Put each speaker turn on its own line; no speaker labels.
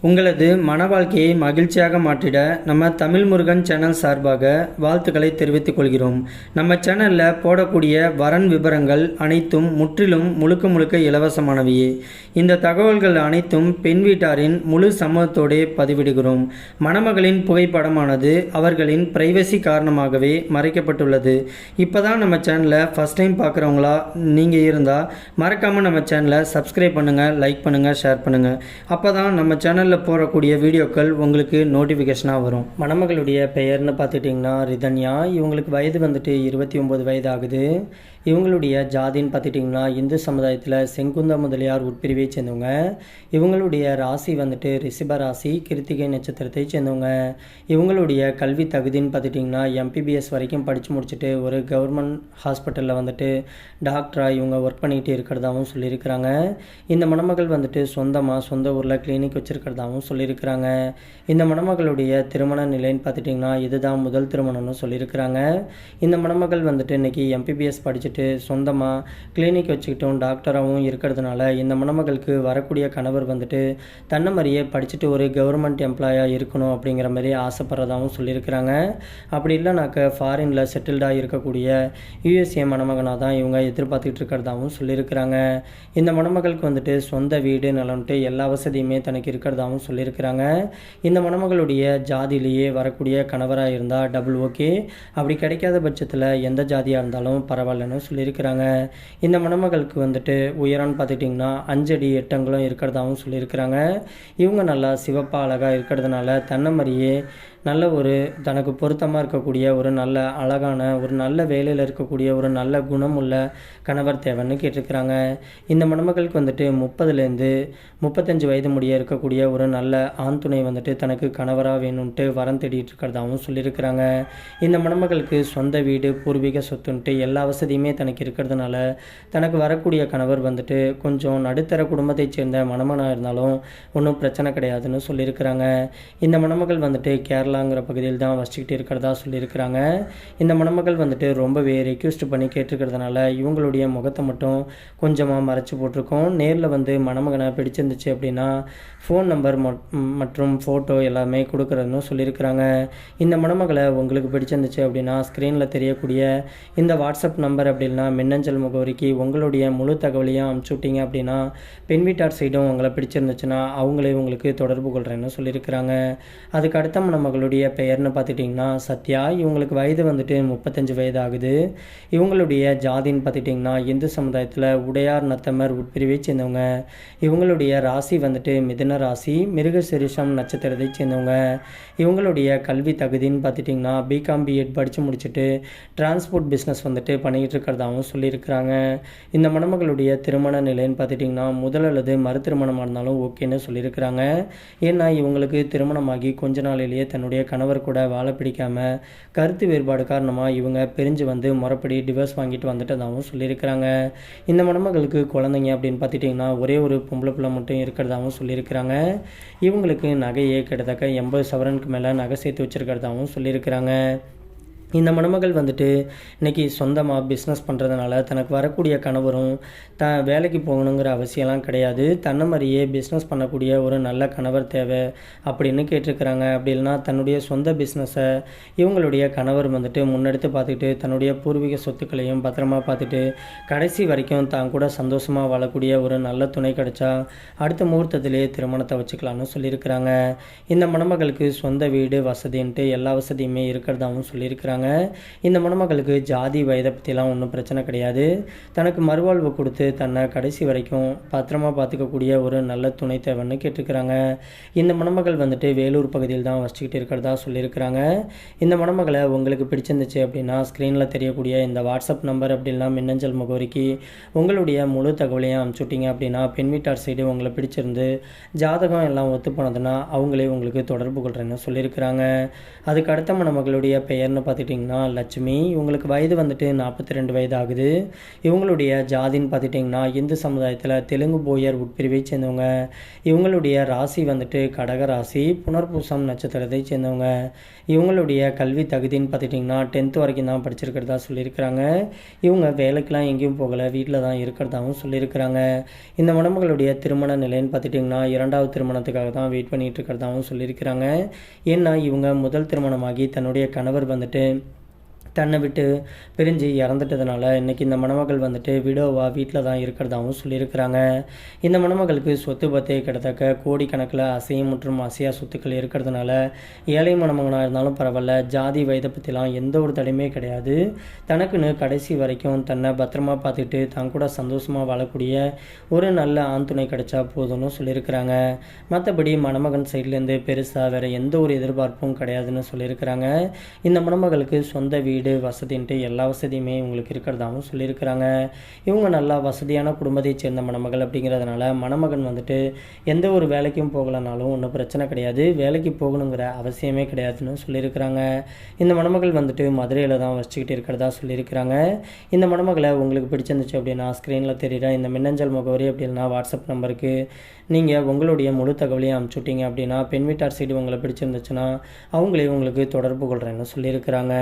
உங்களது மன வாழ்க்கையை மகிழ்ச்சியாக மாற்றிட நம்ம தமிழ் முருகன் சேனல் சார்பாக வாழ்த்துக்களை தெரிவித்துக் கொள்கிறோம். நம்ம சேனலில் போடக்கூடிய வரன் விவரங்கள் அனைத்தும் முற்றிலும் முழுக்க இலவசமானவையே. இந்த தகவல்கள் அனைத்தும் பெண் வீட்டாரின் முழு சம்மதத்தோடு பதிவிடுகிறோம். மணமகளின் புகைப்படமானது அவர்களின் பிரைவசி காரணமாகவே மறைக்கப்பட்டுள்ளது. இப்போ தான் நம்ம சேனலை ஃபஸ்ட் டைம் பார்க்குறவங்களா நீங்கள் இருந்தால் மறக்காமல் நம்ம சேனலை சப்ஸ்கிரைப் பண்ணுங்கள், லைக் பண்ணுங்கள், ஷேர் பண்ணுங்கள். அப்போ தான் நம்ம சேனல் போடக்கூடிய வீடியோக்கள் உங்களுக்கு நோட்டிஃபிகேஷனாக வரும். மணமகளுடைய பெயர்னு பார்த்துட்டிங்கன்னா ரிதன்யா. இவங்களுக்கு வயது வந்துட்டு 29 வயது ஆகுது. இவங்களுடைய ஜாதின்னு பார்த்துட்டிங்கன்னா இந்து சமுதாயத்தில் செங்குந்த முதலியார் உட்பிரிவை சேர்ந்தவங்க. இவங்களுடைய ராசி வந்துட்டு ரிஷப ராசி, கிருத்திகை நட்சத்திரத்தை சேர்ந்தவங்க. இவங்களுடைய கல்வி தகுதின்னு பார்த்துட்டிங்கன்னா MPBS வரைக்கும் படித்து முடிச்சுட்டு ஒரு கவர்மெண்ட் ஹாஸ்பிட்டலில் வந்துட்டு டாக்டராக இவங்க ஒர்க் பண்ணிகிட்டு இருக்கிறதாகவும் சொல்லியிருக்கிறாங்க. இந்த மணமகள் வந்துட்டு சொந்த ஊரில் கிளினிக் வச்சுருக்கிறதாகவும் சொல்லியிருக்கிறாங்க. இந்த மணமகளுடைய திருமண நிலைன்னு பார்த்துட்டிங்கன்னா இதுதான் முதல் திருமணம்னு சொல்லியிருக்கிறாங்க. இந்த மணமகள் வந்துட்டு இன்றைக்கி MPBS படிச்சுட்டு சொந்தமாக கிளினிக் வச்சுக்கிட்டும் டாக்டராகவும் இருக்கிறதுனால இந்த மணமகளுக்கு வரக்கூடிய கணவர் வந்துட்டு தன்னை மாதிரியே படிச்சுட்டு ஒரு கவர்மெண்ட் எம்ப்ளாயாக இருக்கணும் அப்படிங்கிற மாதிரி ஆசைப்படுறதாகவும் சொல்லியிருக்கிறாங்க. அப்படி இல்லைனாக்க ஃபாரினில் செட்டில்டாக இருக்கக்கூடிய USA மணமகனாக தான் இவங்க எதிர்பார்த்துக்கிட்டு இருக்கிறதாகவும் சொல்லியிருக்கிறாங்க. இந்த மணமகளுக்கு வந்துட்டு சொந்த வீடு நலன்ட்டு எல்லா வசதியுமே தனக்கு இருக்கிறதாகவும் சொல்லியிருக்கிறாங்க. இந்த மணமகளுடைய ஜாதியிலேயே வரக்கூடிய கணவராக இருந்தால் டபுள் ஓகே, அப்படி கிடைக்காத பட்சத்தில் எந்த ஜாதியாக இருந்தாலும் பரவாயில்லன்னு சொல்லியிருக்கிறாங்க. இந்த மணமகளுக்கு வந்துட்டு உயரம்னு பார்த்துட்டிங்கன்னா 5 அடி 8 அங்குலம் இருக்கிறதாகவும் சொல்லியிருக்கிறாங்க. இவங்க நல்லா சிவப்பாக அழகாக இருக்கிறதுனால தன்னை மாதிரியே நல்ல ஒரு தனக்கு பொருத்தமாக இருக்கக்கூடிய ஒரு நல்ல அழகான ஒரு நல்ல வேலையில் இருக்கக்கூடிய ஒரு நல்ல குணம் உள்ள கணவர் தேவைன்னு கேட்டிருக்கிறாங்க. இந்த மணமகளுக்கு வந்துட்டு 30லேருந்து 35 வயது முடிய இருக்கக்கூடிய ஒரு நல்ல ஆண் துணை வந்துட்டு தனக்கு கணவராக வேணும்ன்ட்டு வரம் தேடிட்டு இருக்கிறதாகவும் சொல்லியிருக்கிறாங்க. இந்த மணமகளுக்கு சொந்த வீடு பூர்வீக சொத்துன்ட்டு எல்லா வசதியுமே தனக்கு இருக்கிறதுனால தனக்கு வரக்கூடிய கணவர் வந்துட்டு கொஞ்சம் நடுத்தர குடும்பத்தை சேர்ந்த மணமனாக இருந்தாலும் ஒன்றும் பிரச்சனை கிடையாதுன்னு சொல்லியிருக்கிறாங்க. இந்த மணமகள் வந்துட்டு கேரளாங்கிற பகுதியில் தான் வசிச்சுக்கிட்டு இருக்கிறதா சொல்லியிருக்கிறாங்க. இந்த மணமகள் வந்துட்டு ரொம்பவே ரெக்வெஸ்ட் பண்ணி கேட்டிருக்கிறதுனால இவங்களுடைய முகத்தை மட்டும் கொஞ்சமாக மறைச்சி போட்டிருக்கோம். நேரில் வந்து மணமகனை பிடிச்சிருந்துச்சு அப்படின்னா ஃபோன் நம்பர் மற்றும் ஃபோட்டோ எல்லாமே கொடுக்குறதுன்னு சொல்லியிருக்கிறாங்க. இந்த மணமகளை உங்களுக்கு பிடிச்சிருந்துச்சு அப்படின்னா ஸ்க்ரீனில் தெரியக்கூடிய இந்த வாட்ஸ்அப் நம்பர் அப்படின்னா மின்னஞ்சல் முகவரிக்கு உங்களுடைய முழு தகவலையும் அனுப்பிச்சு விட்டீங்க அப்படின்னா பெண் வீட்டார் சைடும் உங்களை பிடிச்சிருந்துச்சுன்னா அவங்களே உங்களுக்கு தொடர்பு கொள்கிறேன்னு சொல்லியிருக்கிறாங்க. அதுக்கு அடுத்த மணமகளுடைய பெயர்னு பார்த்துட்டிங்கன்னா சத்யா. இவங்களுக்கு வயது வந்துட்டு 35 வயது ஆகுது. இவங்களுடைய ஜாதின்னு பார்த்துட்டிங்கன்னா இந்து சமுதாயத்தில் உடையார் நத்தமர் உட்பிரிவை சேர்ந்தவங்க. இவங்களுடைய ராசி வந்துட்டு மிதுன ராசி, மிருகசிரிஷம் நட்சத்திரத்தை சேர்ந்தவங்க. இவங்களுடைய கல்வி தகுதின்னு பார்த்துட்டிங்கன்னா BCom B.Ed படித்து முடிச்சுட்டு டிரான்ஸ்போர்ட் பிஸ்னஸ் வந்துட்டு பண்ணிக்கிட்டு இருக்கிறதாகவும் சொல்லியிருக்கிறாங்க. இந்த மணமகளுடைய திருமண நிலைன்னு பார்த்துட்டிங்கன்னா முதல் அல்லது மறு திருமணமாக இருந்தாலும் ஓகேன்னு சொல்லியிருக்கிறாங்க. ஏன்னா இவங்களுக்கு திருமணமாகி கொஞ்ச நாளிலேயே தன்னுடைய கணவர் கூட வாழ பிடிக்காமல் கருத்து வேறுபாடு காரணமாக இவங்க பிரிஞ்சு வந்து முறைப்படி டிவோர்ஸ் வாங்கிட்டு வந்துட்டதாகவும் சொல்லியிருக்கிறாங்க. இந்த மணமகளுக்கு குழந்தைங்க அப்படின்னு பார்த்துட்டிங்கன்னா ஒரே ஒரு பொம்பளை பிள்ளை மட்டும் இருக்கிறதாகவும் சொல்லியிருக்கிறாங்க. இவங்களுக்கு நகையே கிட்டத்தட்ட 80 சவரனுக்கு மேலே நகை சேர்த்து வச்சுருக்கிறதாகவும் சொல்லியிருக்கிறாங்க. இந்த மணமகள் வந்துட்டு இன்றைக்கி சொந்தமாக பிஸ்னஸ் பண்ணுறதுனால தனக்கு வரக்கூடிய கணவரும் வேலைக்கு போகணுங்கிற அவசியம்லாம் கிடையாது. தன்னை மாதிரியே பிஸ்னஸ் பண்ணக்கூடிய ஒரு நல்ல கணவர் தேவை அப்படின்னு கேட்டிருக்கிறாங்க. அப்படி இல்லைனா தன்னுடைய சொந்த பிஸ்னஸை இவங்களுடைய கணவர் வந்துட்டு முன்னெடுத்து பார்த்துட்டு தன்னுடைய பூர்வீக சொத்துக்களையும் பத்திரமா பார்த்துட்டு கடைசி வரைக்கும் தான் கூட சந்தோஷமாக வாழக்கூடிய ஒரு நல்ல துணை கிடைச்சா அடுத்த முகூர்த்தத்திலே திருமணத்தை வச்சுக்கலான்னு சொல்லியிருக்கிறாங்க. இந்த மணமகளுக்கு சொந்த வீடு வசதின்ட்டு எல்லா வசதியுமே இருக்கிறதாகவும் சொல்லியிருக்கிறாங்க. இந்த மணமகளுக்கு ஜாதி வயதை பற்றிலாம் ஒன்றும் பிரச்சனை கிடையாது. தனக்கு மறுவாழ்வு கொடுத்து தன்னை கடைசி வரைக்கும் பத்திரமா பார்த்துக்கக்கூடிய ஒரு நல்ல துணை தேவைன்னு கேட்டிருக்கிறாங்க. இந்த மணமகள் வந்துட்டு வேலூர் பகுதியில் தான் வசிச்சுக்கிட்டு இருக்கிறதா சொல்லியிருக்கிறாங்க. இந்த மணமகளை உங்களுக்கு பிடிச்சிருந்துச்சு அப்படின்னா ஸ்க்ரீனில் தெரியக்கூடிய இந்த வாட்ஸ்அப் நம்பர் அப்படின்னா மின்னஞ்சல் முகவரிக்கு உங்களுடைய முழு தகவலையும் அனுப்பிச்சுட்டிங்க அப்படின்னா பெண் வீட்டார் சைடு உங்களை பிடிச்சிருந்து ஜாதகம் எல்லாம் ஒத்து போனதுன்னா அவங்களே உங்களுக்கு தொடர்பு கொள்கிறேன்னு சொல்லியிருக்கிறாங்க. அதுக்கு அடுத்த மணமகளுடைய பெயர்னு பார்த்துட்டு பார்த்துட்டிங்கன்னா லட்சுமி. இவங்களுக்கு வயது வந்துட்டு 42 வயது ஆகுது. இவங்களுடைய ஜாதின்னு பார்த்துட்டிங்கன்னா இந்து சமுதாயத்தில் தெலுங்கு போயர் உட்பிரிவை சேர்ந்தவங்க. இவங்களுடைய ராசி வந்துட்டு கடக ராசி, புனர்பூசம் நட்சத்திரத்தை சேர்ந்தவங்க. இவங்களுடைய கல்வி தகுதின்னு பார்த்துட்டிங்கன்னா 10th வரைக்கும் தான் படிச்சிருக்கிறதா சொல்லியிருக்கிறாங்க. இவங்க வேலைக்கெலாம் எங்கேயும் போகலை, வீட்டில் தான் இருக்கிறதாகவும் சொல்லியிருக்கிறாங்க. இந்த மணமகளுடைய திருமண நிலைன்னு பார்த்துட்டிங்கன்னா 2வது திருமணத்துக்காக தான் வெயிட் பண்ணிகிட்டு இருக்கிறதாகவும் சொல்லியிருக்கிறாங்க. ஏன்னா இவங்க முதல் திருமணமாகி தன்னுடைய கணவர் வந்துட்டு தன்னை விட்டு பிரிஞ்சு இறந்துட்டதுனால இன்றைக்கி இந்த மணமகள் வந்துட்டு விடோவாக வீட்டில் தான் இருக்கிறதாகவும் சொல்லியிருக்கிறாங்க. இந்த மணமகளுக்கு சொத்து பத்தே கிட்டத்தட்ட கோடிக்கணக்கில் அசையும் மற்றும் அசையா சொத்துக்கள் இருக்கிறதுனால ஏழை மணமகனாக இருந்தாலும் பரவாயில்ல, ஜாதி வயதை பற்றிலாம் எந்த ஒரு தடையுமே கிடையாது. தனக்குன்னு கடைசி வரைக்கும் தன்னை பத்திரமா பார்த்துட்டு தான் கூட சந்தோஷமாக வாழக்கூடிய ஒரு நல்ல ஆண் துணை கிடைச்சா போதும்னு சொல்லியிருக்கிறாங்க. மற்றபடி மணமகன் சைட்லேருந்து பெருசாக வேறு எந்த ஒரு எதிர்பார்ப்பும் கிடையாதுன்னு சொல்லியிருக்கிறாங்க. இந்த மணமகளுக்கு சொந்த வீடு வசதின்ட்டு எல்லா வசதியுமே இவங்களுக்கு இருக்கிறதாகவும் சொல்லியிருக்கிறாங்க. இவங்க நல்லா வசதியான குடும்பத்தை சேர்ந்த மணமகள் அப்படிங்கிறதுனால மணமகன் வந்துட்டு எந்த ஒரு வேலைக்கும் போகலனாலும் ஒன்றும் பிரச்சனை கிடையாது, வேலைக்கு போகணுங்கிற அவசியமே கிடையாதுன்னு சொல்லியிருக்கிறாங்க. இந்த மணமகள் வந்துட்டு மதுரையில் தான் வச்சுக்கிட்டு இருக்கிறதா சொல்லியிருக்கிறாங்க. இந்த மணமகளை உங்களுக்கு பிடிச்சிருந்துச்சு அப்படின்னா ஸ்க்ரீனில் தெரியுற இந்த மின்னஞ்சல் முகவரி அப்படின்னா வாட்ஸ்அப் நம்பருக்கு நீங்கள் உங்களுடைய முழு தகவலையும் அனுப்பிச்சுட்டிங்க அப்படின்னா பெண் வீட்டார் சைடு உங்களை பிடிச்சிருந்துச்சுன்னா அவங்களே உங்களுக்கு தொடர்பு கொள்கிறேன்னு சொல்லியிருக்கிறாங்க.